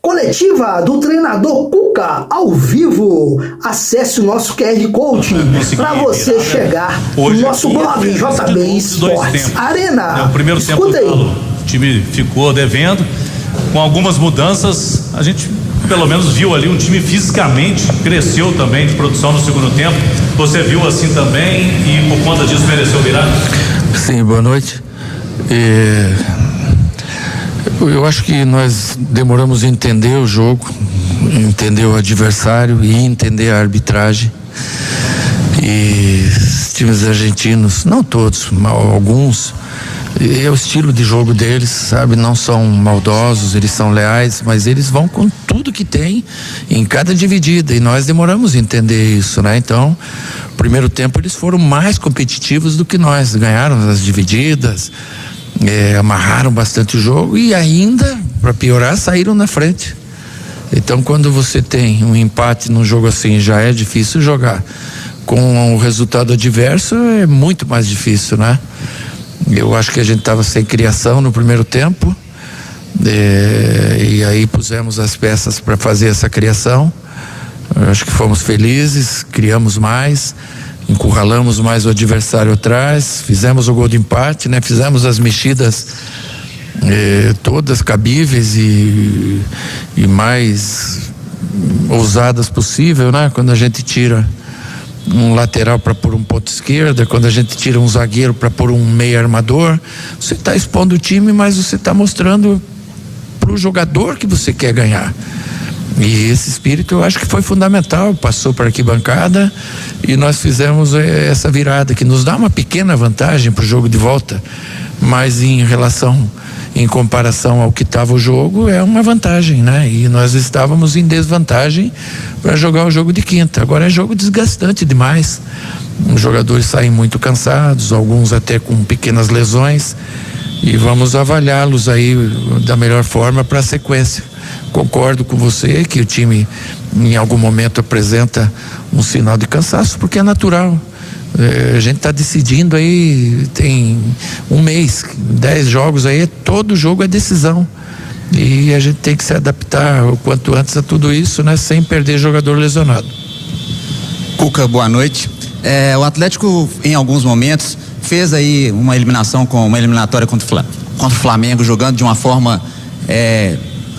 Coletiva do treinador Cuca ao vivo. Acesse o nosso QR Code para você chegar no nosso blog JB Esportes Arena. No primeiro tempo o time ficou devendo, com algumas mudanças. A gente pelo menos viu ali um time fisicamente cresceu também de produção no segundo tempo. Você viu assim também e por conta disso mereceu virar? Sim, boa noite. Eu acho que nós demoramos a entender o jogo, entender o adversário e entender a arbitragem. E os times argentinos, não todos, mas alguns, é o estilo de jogo deles, sabe? Não são maldosos, eles são leais, mas eles vão com tudo que tem em cada dividida, e nós demoramos a entender isso, né? Então, primeiro tempo eles foram mais competitivos do que nós, ganharam as divididas, amarraram bastante o jogo e ainda, para piorar, saíram na frente. Então, quando você tem um empate num jogo assim, já é difícil jogar. Com o resultado adverso é muito mais difícil, né? Eu acho que a gente estava sem criação no primeiro tempo, e aí pusemos as peças para fazer essa criação. Eu acho que fomos felizes, criamos mais, encurralamos mais o adversário atrás, fizemos o gol de empate, né? Fizemos as mexidas todas cabíveis e mais ousadas possível, né? Quando a gente tira um lateral para pôr um ponto esquerda, quando a gente tira um zagueiro para pôr um meio armador, você está expondo o time, mas você está mostrando para o jogador que você quer ganhar. E esse espírito eu acho que foi fundamental, passou para a arquibancada e nós fizemos essa virada que nos dá uma pequena vantagem para o jogo de volta, mas em comparação ao que estava o jogo, é uma vantagem, né? E nós estávamos em desvantagem para jogar o jogo de quinta. Agora é jogo desgastante demais, os jogadores saem muito cansados, alguns até com pequenas lesões, e vamos avaliá-los aí da melhor forma para a sequência. Concordo com você que o time em algum momento apresenta um sinal de cansaço, porque é natural. A gente está decidindo aí, tem um mês, 10 jogos aí, todo jogo é decisão, e a gente tem que se adaptar o quanto antes a tudo isso, né, sem perder jogador lesionado. Cuca, boa noite. O Atlético em alguns momentos fez aí uma eliminação com uma eliminatória contra o Flamengo, jogando de uma forma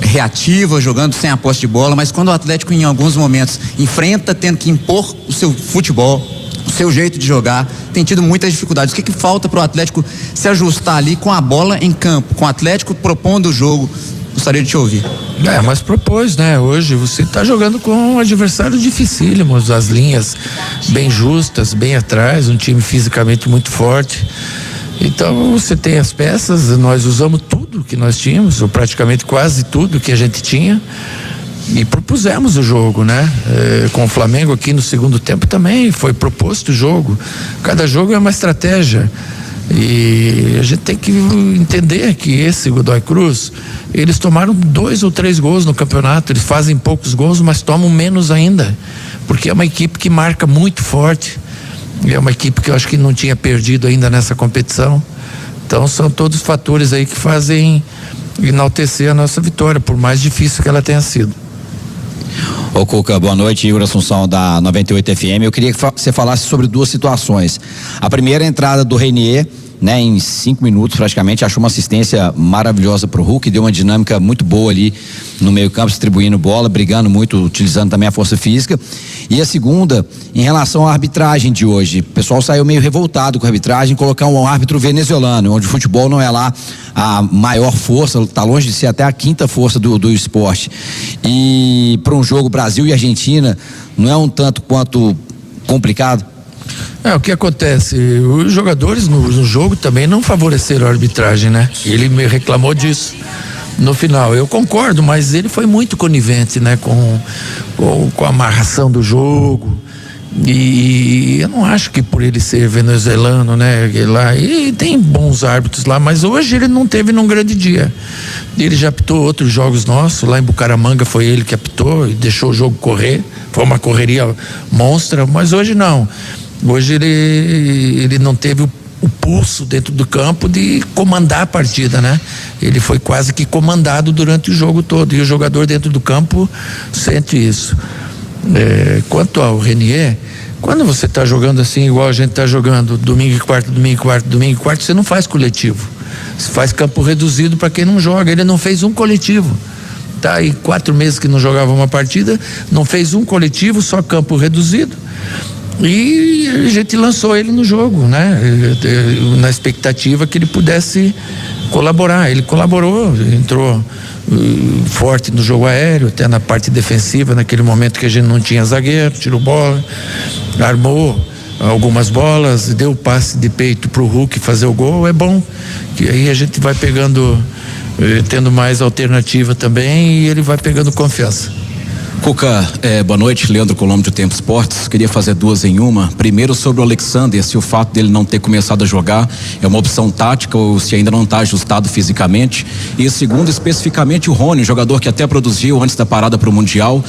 reativa, jogando sem a posse de bola, mas quando o Atlético em alguns momentos enfrenta tendo que impor o seu futebol, o seu jeito de jogar, tem tido muitas dificuldades. O que falta para o Atlético se ajustar ali com a bola em campo, com o Atlético propondo o jogo? Gostaria de te ouvir. Mas propôs, né? Hoje você está jogando com um adversário dificílimo, as linhas bem justas, bem atrás, um time fisicamente muito forte. Então você tem as peças, nós usamos tudo que nós tínhamos, ou praticamente quase tudo que a gente tinha, e propusemos o jogo, né? Com o Flamengo aqui no segundo tempo também foi proposto o jogo. Cada jogo é uma estratégia, e a gente tem que entender que esse Godoy Cruz, eles tomaram 2 ou 3 gols no campeonato, eles fazem poucos gols, mas tomam menos ainda, porque é uma equipe que marca muito forte, é uma equipe que eu acho que não tinha perdido ainda nessa competição. Então são todos fatores aí que fazem enaltecer a nossa vitória, por mais difícil que ela tenha sido. Ô Cuca, boa noite, Igor Assunção da 98 FM. Eu queria que você falasse sobre 2 situações. A primeira, a entrada do Reinier, né, em 5 minutos praticamente, achou uma assistência maravilhosa pro Hulk, deu uma dinâmica muito boa ali no meio campo, distribuindo bola, brigando muito, utilizando também a força física. E a segunda, em relação à arbitragem de hoje, o pessoal saiu meio revoltado com a arbitragem, colocar um árbitro venezuelano, onde o futebol não é lá a maior força, está longe de ser até a 5ª força do esporte. E para um jogo Brasil e Argentina, não é um tanto quanto complicado? O que acontece? Os jogadores no jogo também não favoreceram a arbitragem, né? Ele me reclamou disso no final. Eu concordo, mas ele foi muito conivente, né? Com a amarração do jogo. E eu não acho que por ele ser venezuelano, né? Lá, e tem bons árbitros lá, mas hoje ele não teve num grande dia. Ele já apitou outros jogos nossos, lá em Bucaramanga foi ele que apitou e deixou o jogo correr. Foi uma correria monstra, mas hoje não. Hoje ele não teve o pulso dentro do campo de comandar a partida, né? Ele foi quase que comandado durante o jogo todo, e o jogador dentro do campo sente isso. Quanto ao Renier, quando você está jogando assim, igual a gente está jogando, domingo e quarta, você não faz coletivo. Você faz campo reduzido para quem não joga. Ele não fez um coletivo. Tá aí 4 meses que não jogava uma partida, não fez um coletivo, só campo reduzido. E a gente lançou ele no jogo, né? Na expectativa que ele pudesse colaborar. Ele colaborou, entrou forte no jogo aéreo, até na parte defensiva, naquele momento que a gente não tinha zagueiro, tirou bola, armou algumas bolas, deu passe de peito pro Hulk fazer o gol. É bom que aí a gente vai pegando, tendo mais alternativa também, e ele vai pegando confiança. Cuca, boa noite, Leandro Colombo de Tempo Esportes. Queria fazer 2 em uma. Primeiro, sobre o Alexander, se o fato dele não ter começado a jogar é uma opção tática ou se ainda não está ajustado fisicamente. E segundo, especificamente o Rony, um jogador que até produziu antes da parada para o Mundial,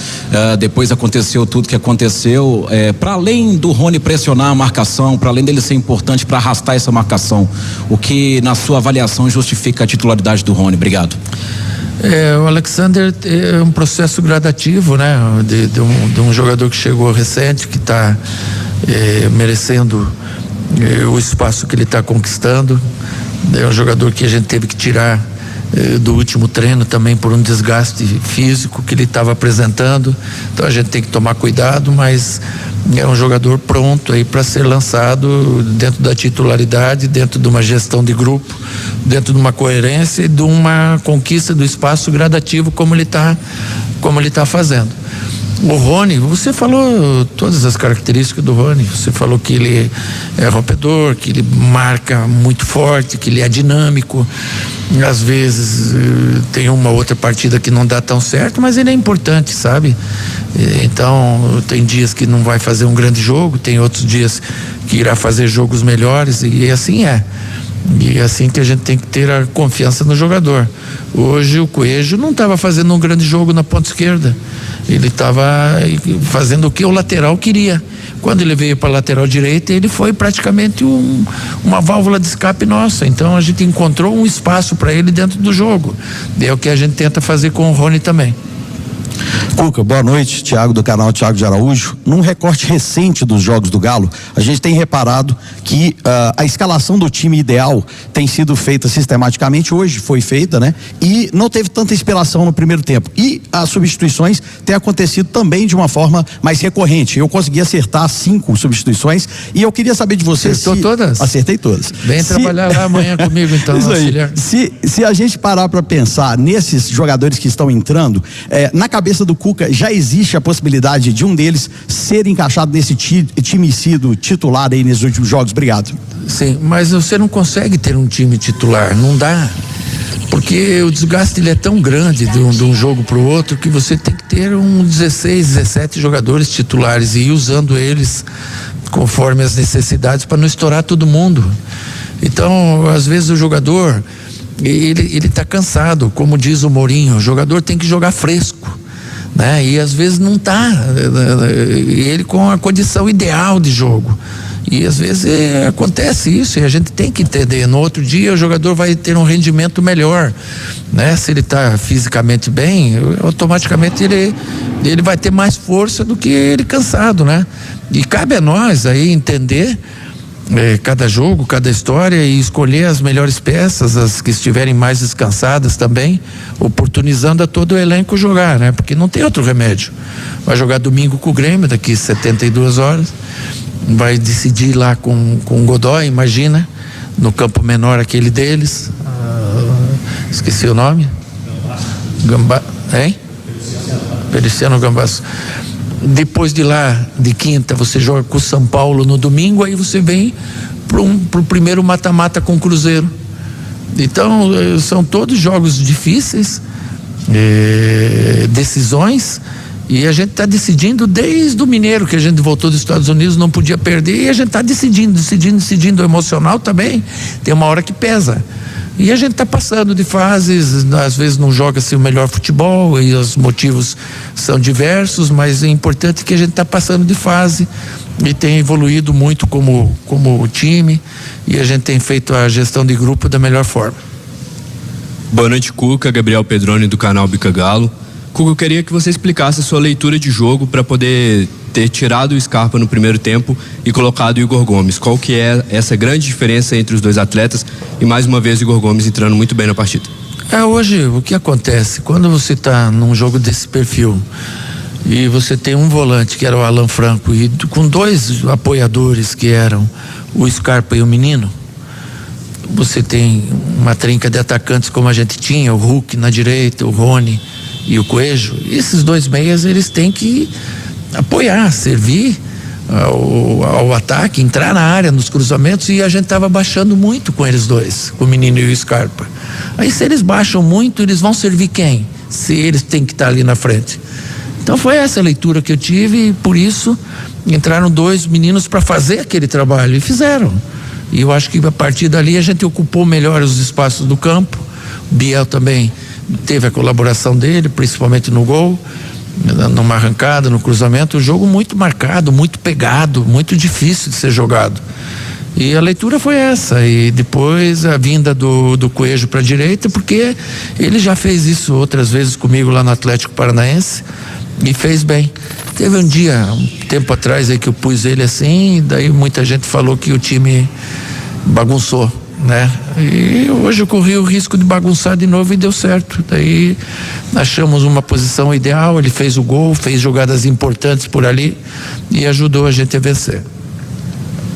depois aconteceu tudo que aconteceu. Para além do Rony pressionar a marcação, para além dele ser importante para arrastar essa marcação, o que na sua avaliação justifica a titularidade do Rony? Obrigado. O Alexander é um processo gradativo, né? De um jogador que chegou recente, que está merecendo o espaço que ele está conquistando. É um jogador que a gente teve que tirar do último treino também por um desgaste físico que ele estava apresentando. Então a gente tem que tomar cuidado, mas é um jogador pronto aí para ser lançado dentro da titularidade, dentro de uma gestão de grupo, dentro de uma coerência e de uma conquista do espaço gradativo como ele tá fazendo. O Rony, você falou todas as características do Rony. Você falou que ele é rompedor, que ele marca muito forte, que ele é dinâmico. Às vezes tem uma outra partida que não dá tão certo, mas ele é importante, sabe? Então tem dias que não vai fazer um grande jogo, tem outros dias que irá fazer jogos melhores, e assim é. E é assim que a gente tem que ter a confiança no jogador. Hoje o Coelho não estava fazendo um grande jogo na ponta esquerda. Ele estava fazendo o que o lateral queria. Quando ele veio para a lateral direita, ele foi praticamente uma válvula de escape nossa. Então a gente encontrou um espaço para ele dentro do jogo. É o que a gente tenta fazer com o Rony também. Cuca, boa noite, Thiago do canal Thiago de Araújo. Num recorte recente dos jogos do Galo, a gente tem reparado que a escalação do time ideal tem sido feita sistematicamente, hoje foi feita, né? E não teve tanta inspiração no primeiro tempo. E as substituições têm acontecido também de uma forma mais recorrente. Eu consegui acertar 5 substituições e eu queria saber de você. Acertou todas? Acertei todas. Vem trabalhar lá amanhã comigo então. Isso aí. Se a gente parar para pensar nesses jogadores que estão entrando, na cabeça do Cuca já existe a possibilidade de um deles ser encaixado nesse time sido titular aí nesses últimos jogos? Obrigado. Sim, mas você não consegue ter um time titular, não dá, porque o desgaste ele é tão grande de um jogo para o outro que você tem que ter 16, 17 jogadores titulares e ir usando eles conforme as necessidades para não estourar todo mundo. Então, às vezes o jogador ele tá cansado, como diz o Mourinho, o jogador tem que jogar fresco, né? E às vezes não tá, ele com a condição ideal de jogo, e às vezes acontece isso e a gente tem que entender. No outro dia o jogador vai ter um rendimento melhor, né? Se ele tá fisicamente bem, automaticamente ele vai ter mais força do que ele cansado, né? E cabe a nós aí entender cada jogo, cada história, e escolher as melhores peças, as que estiverem mais descansadas também, oportunizando a todo o elenco jogar, né? Porque não tem outro remédio. Vai jogar domingo com o Grêmio, daqui 72 horas, vai decidir lá com o Godoy, imagina, no campo menor aquele deles, esqueci o nome, Feliciano Gambassi. Depois de lá, de quinta, você joga com o São Paulo no domingo, aí você vem pro primeiro mata-mata com o Cruzeiro. Então, são todos jogos difíceis, decisões, e a gente está decidindo desde o Mineiro, que a gente voltou dos Estados Unidos, não podia perder, e a gente está decidindo. O emocional também tem uma hora que pesa, E a gente está passando de fases, às vezes não joga-se o melhor futebol e os motivos são diversos, mas é importante que a gente está passando de fase e tem evoluído muito como time, e a gente tem feito a gestão de grupo da melhor forma. Boa noite, Cuca. Gabriel Pedroni, do canal Bica Galo. Cuca, eu queria que você explicasse a sua leitura de jogo para poder ter tirado o Scarpa no primeiro tempo e colocado o Igor Gomes. Qual que é essa grande diferença entre os dois atletas e, mais uma vez, o Igor Gomes entrando muito bem na partida? Hoje, o que acontece? Quando você está num jogo desse perfil e você tem um volante, que era o Alan Franco, e com dois apoiadores, que eram o Scarpa e o Menino, você tem uma trinca de atacantes como a gente tinha, o Hulk na direita, o Rony e o Coelho. Esses dois meias, eles têm que apoiar, servir ao ataque, entrar na área, nos cruzamentos, e a gente estava baixando muito com eles dois, com o Menino e o Scarpa. Aí, se eles baixam muito, eles vão servir quem? Se eles têm que estar ali na frente. Então foi essa a leitura que eu tive, e por isso entraram dois meninos para fazer aquele trabalho, e fizeram. E eu acho que a partir dali a gente ocupou melhor os espaços do campo. O Biel também teve a colaboração dele, principalmente no gol, numa arrancada, no cruzamento. O jogo muito marcado, muito pegado, muito difícil de ser jogado. E a leitura foi essa. E depois a vinda do Coelho para a direita, porque ele já fez isso outras vezes comigo lá no Atlético Paranaense e fez bem. Teve um dia, um tempo atrás, aí que eu pus ele assim, e daí muita gente falou que o time bagunçou, né? E hoje eu corri o risco de bagunçar de novo e deu certo. Daí achamos uma posição ideal, ele fez o gol, fez jogadas importantes por ali e ajudou a gente a vencer.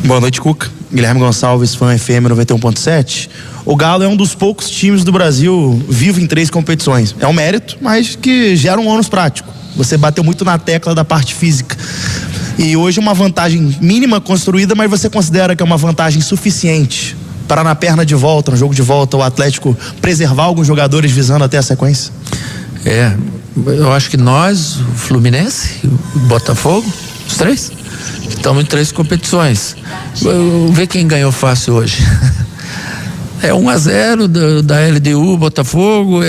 Boa noite, Cuca. Guilherme Gonçalves, Fã FM 91.7. O Galo é um dos poucos times do Brasil vivo em 3 competições. É um mérito, mas que gera um ônus prático. Você bateu muito na tecla da parte física. E hoje uma vantagem mínima construída, mas você considera que é uma vantagem suficiente para, na perna de volta, no jogo de volta, o Atlético preservar alguns jogadores visando até a sequência? Eu acho que nós, o Fluminense, o Botafogo, os 3, estamos em 3 competições. Vê quem ganhou fácil hoje. É 1-0 da LDU, Botafogo,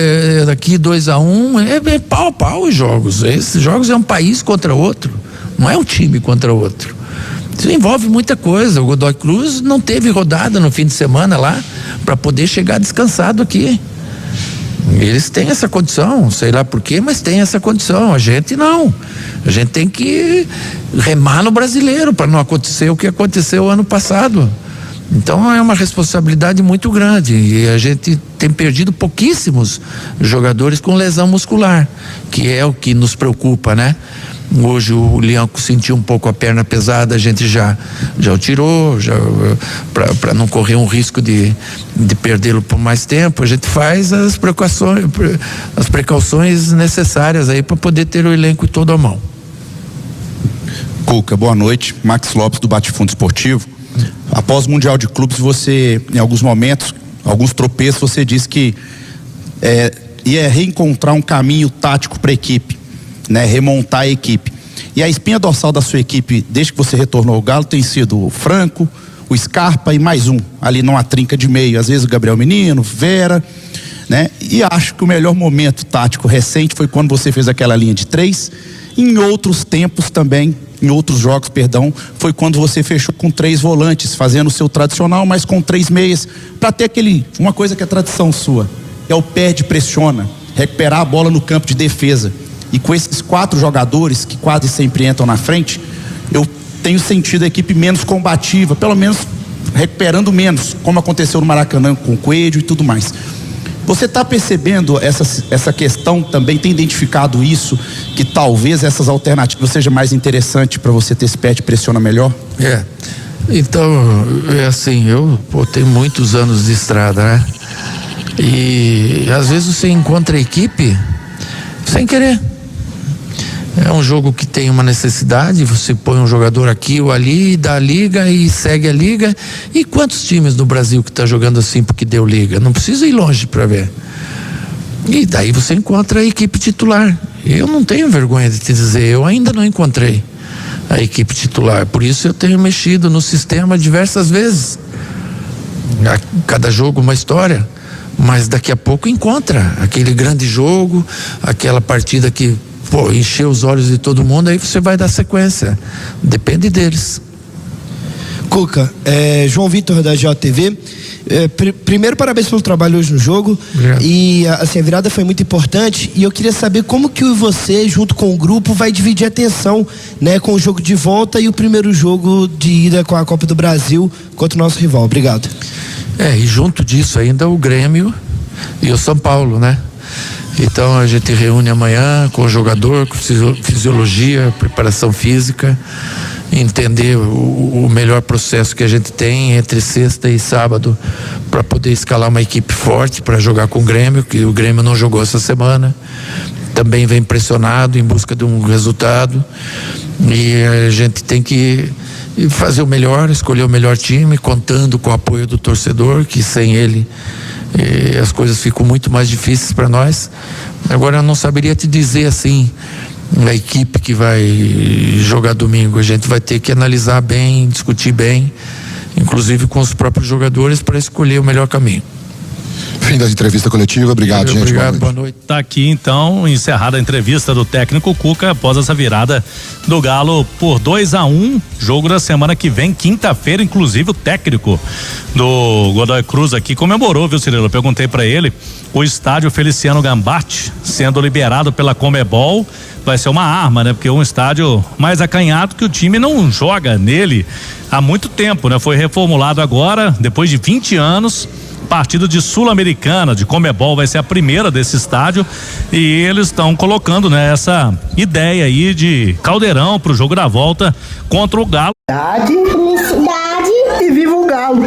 daqui 2-1, é pau a pau os jogos. Esses jogos é um país contra outro, não é um time contra outro. Isso envolve muita coisa. O Godoy Cruz não teve rodada no fim de semana lá para poder chegar descansado aqui. Eles têm essa condição, sei lá por quê, mas tem essa condição. A gente não. A gente tem que remar no Brasileiro para não acontecer o que aconteceu ano passado. Então é uma responsabilidade muito grande, e a gente tem perdido pouquíssimos jogadores com lesão muscular, que é o que nos preocupa, né? Hoje o Lianco sentiu um pouco a perna pesada, a gente já o tirou, para não correr um risco de perdê-lo por mais tempo. A gente faz as precauções necessárias aí para poder ter o elenco todo à mão. Cuca, boa noite. Max Lopes, do Bate-Fundo Esportivo. Após o Mundial de Clubes, você, em alguns momentos, alguns tropeços, você disse que ia reencontrar um caminho tático para a equipe, né? Remontar a equipe. E a espinha dorsal da sua equipe, desde que você retornou ao Galo, tem sido o Franco, o Scarpa e mais um, ali numa trinca de meio. Às vezes o Gabriel Menino, Vera, né? E acho que o melhor momento tático recente foi quando você fez aquela linha de 3. Em outros tempos também, em outros jogos, perdão, foi quando você fechou com 3 volantes, fazendo o seu tradicional, mas com 3 meias, para ter uma coisa que é tradição sua, é o perde, pressiona, recuperar a bola no campo de defesa. E com esses 4 jogadores que quase sempre entram na frente, eu tenho sentido a equipe menos combativa, pelo menos recuperando menos, como aconteceu no Maracanã com o Coelho e tudo mais. Você está percebendo essa questão também, tem identificado isso, que talvez essas alternativas sejam mais interessantes para você ter esse pé de pressiona melhor? Então, é assim, eu tenho muitos anos de estrada, né? E às vezes você encontra a equipe sem querer. É um jogo que tem uma necessidade, você põe um jogador aqui ou ali, dá a liga e segue a liga. E quantos times no Brasil que está jogando assim porque deu liga? Não precisa ir longe para ver. E daí você encontra a equipe titular. Eu não tenho vergonha de te dizer, eu ainda não encontrei a equipe titular. Por isso eu tenho mexido no sistema diversas vezes. A cada jogo uma história. mas daqui a pouco encontra aquele grande jogo, aquela partida que, encheu os olhos de todo mundo, aí você vai dar sequência. Depende deles. Cuca, João Vitor da JTV. Primeiro, parabéns pelo trabalho hoje no jogo. Obrigado. E assim, a virada foi muito importante, e eu queria saber como que você, junto com o grupo, vai dividir a atenção, né, com o jogo de volta e o primeiro jogo de ida com a Copa do Brasil contra o nosso rival. Obrigado. E junto disso ainda o Grêmio e o São Paulo, né? Então a gente reúne amanhã com o jogador, com fisiologia, preparação física, entender o melhor processo que a gente tem entre sexta e sábado para poder escalar uma equipe forte para jogar com o Grêmio, que o Grêmio não jogou essa semana, também vem pressionado em busca de um resultado, e a gente tem que fazer o melhor, escolher o melhor time, contando com o apoio do torcedor, que sem ele as coisas ficam muito mais difíceis para nós. Agora eu não saberia te dizer assim a equipe que vai jogar domingo. A gente vai ter que analisar bem, discutir bem, inclusive com os próprios jogadores, para escolher o melhor caminho. Fim da entrevista coletiva. Obrigado, gente. Obrigado, boa noite. Tá aqui então encerrada a entrevista do técnico Cuca após essa virada do Galo por 2-1, jogo da semana que vem, quinta-feira. Inclusive o técnico do Godoy Cruz aqui comemorou, viu, Cirilo? Eu perguntei pra ele, o estádio Feliciano Gambatti sendo liberado pela Conmebol vai ser uma arma, né? Porque é um estádio mais acanhado, que o time não joga nele há muito tempo, né? Foi reformulado agora, depois de 20 anos. Partida de Sul-Americana, de Conmebol, vai ser a primeira desse estádio, e eles estão colocando, né, essa ideia aí de caldeirão pro jogo da volta contra o Galo. E viva o Galo!